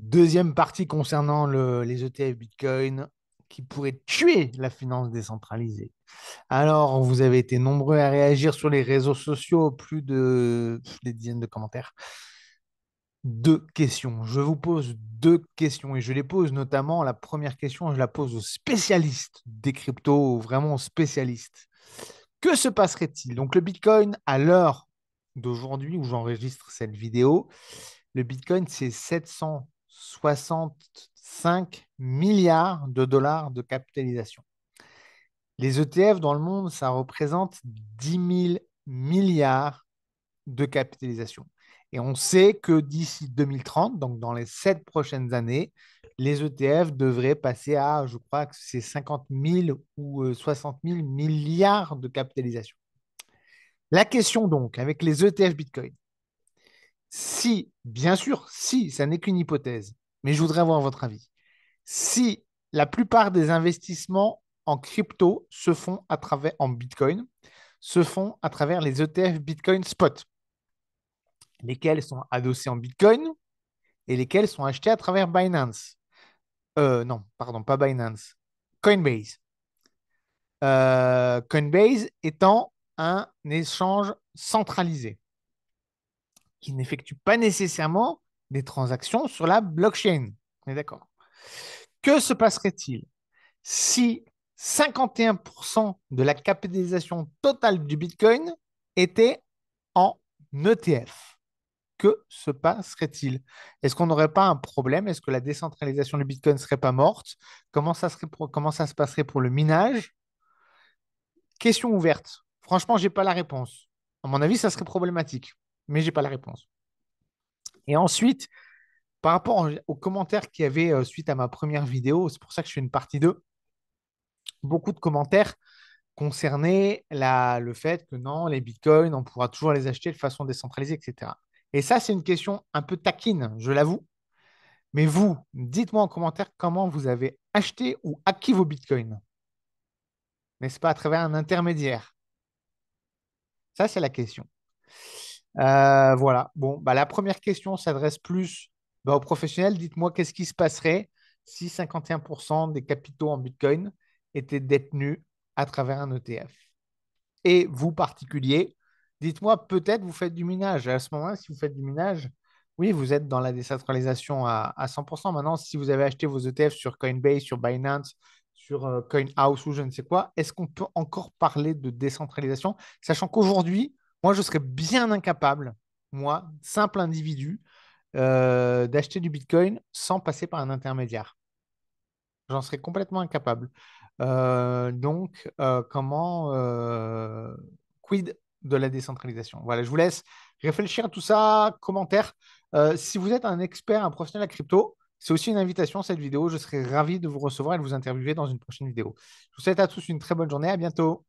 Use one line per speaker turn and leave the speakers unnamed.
Deuxième partie concernant les ETF Bitcoin qui pourraient tuer la finance décentralisée. Alors, vous avez été nombreux à réagir sur les réseaux sociaux, plus de des dizaines de commentaires. Deux questions. Je vous pose deux questions et je les pose notamment, la première question, je la pose aux spécialistes des cryptos, vraiment aux spécialistes. Que se passerait-il? Donc, le Bitcoin, à l'heure d'aujourd'hui où j'enregistre cette vidéo, le Bitcoin, c'est 765 milliards de dollars de capitalisation. Les ETF dans le monde, ça représente 10 000 milliards de capitalisation. Et on sait que d'ici 2030, donc dans les 7 prochaines années, les ETF devraient passer à, je crois que c'est 50 000 ou 60 000 milliards de capitalisation. La question donc, avec les ETF Bitcoin, si, bien sûr, si, ça n'est qu'une hypothèse, mais je voudrais avoir votre avis. Si la plupart des investissements en crypto se font à travers, en Bitcoin, se font à travers les ETF Bitcoin Spot, lesquels sont adossés en Bitcoin et lesquels sont achetés à travers Binance. Non, pardon, pas Binance. Coinbase. Coinbase étant un échange centralisé qui n'effectue pas nécessairement des transactions sur la blockchain. On est d'accord. Que se passerait-il si 51% de la capitalisation totale du Bitcoin était en ETF? Que se passerait-il? Est-ce qu'on n'aurait pas un problème? Est-ce que la décentralisation du Bitcoin ne serait pas morte? Comment ça se passerait pour le minage? Question ouverte. Franchement, je n'ai pas la réponse. À mon avis, ça serait problématique, mais je n'ai pas la réponse. Et ensuite, par rapport aux commentaires qu'il y avait suite à ma première vidéo, c'est pour ça que je fais une partie 2. Beaucoup de commentaires concernaient le fait que non, les bitcoins, on pourra toujours les acheter de façon décentralisée, etc. Et ça, c'est une question un peu taquine, je l'avoue. Mais vous, dites-moi en commentaire comment vous avez acheté ou acquis vos bitcoins. N'est-ce pas à travers un intermédiaire? Ça, c'est la question. Voilà. Bon, bah, la première question s'adresse plus aux professionnels. Dites-moi qu'est-ce qui se passerait si 51% des capitaux en Bitcoin étaient détenus à travers un ETF. Et vous, particulier, dites-moi peut-être vous faites du minage. À ce moment-là, si vous faites du minage, oui, vous êtes dans la décentralisation à 100%. Maintenant, si vous avez acheté vos ETF sur Coinbase, sur Binance, sur CoinHouse ou je ne sais quoi, est-ce qu'on peut encore parler de décentralisation? Sachant qu'aujourd'hui, moi, je serais bien incapable, moi, simple individu, d'acheter du Bitcoin sans passer par un intermédiaire. J'en serais complètement incapable. Quid de la décentralisation? Voilà, je vous laisse réfléchir à tout ça, commentaire. Si vous êtes un expert, un professionnel à crypto, c'est aussi une invitation, cette vidéo. Je serai ravi de vous recevoir et de vous interviewer dans une prochaine vidéo. Je vous souhaite à tous une très bonne journée. À bientôt.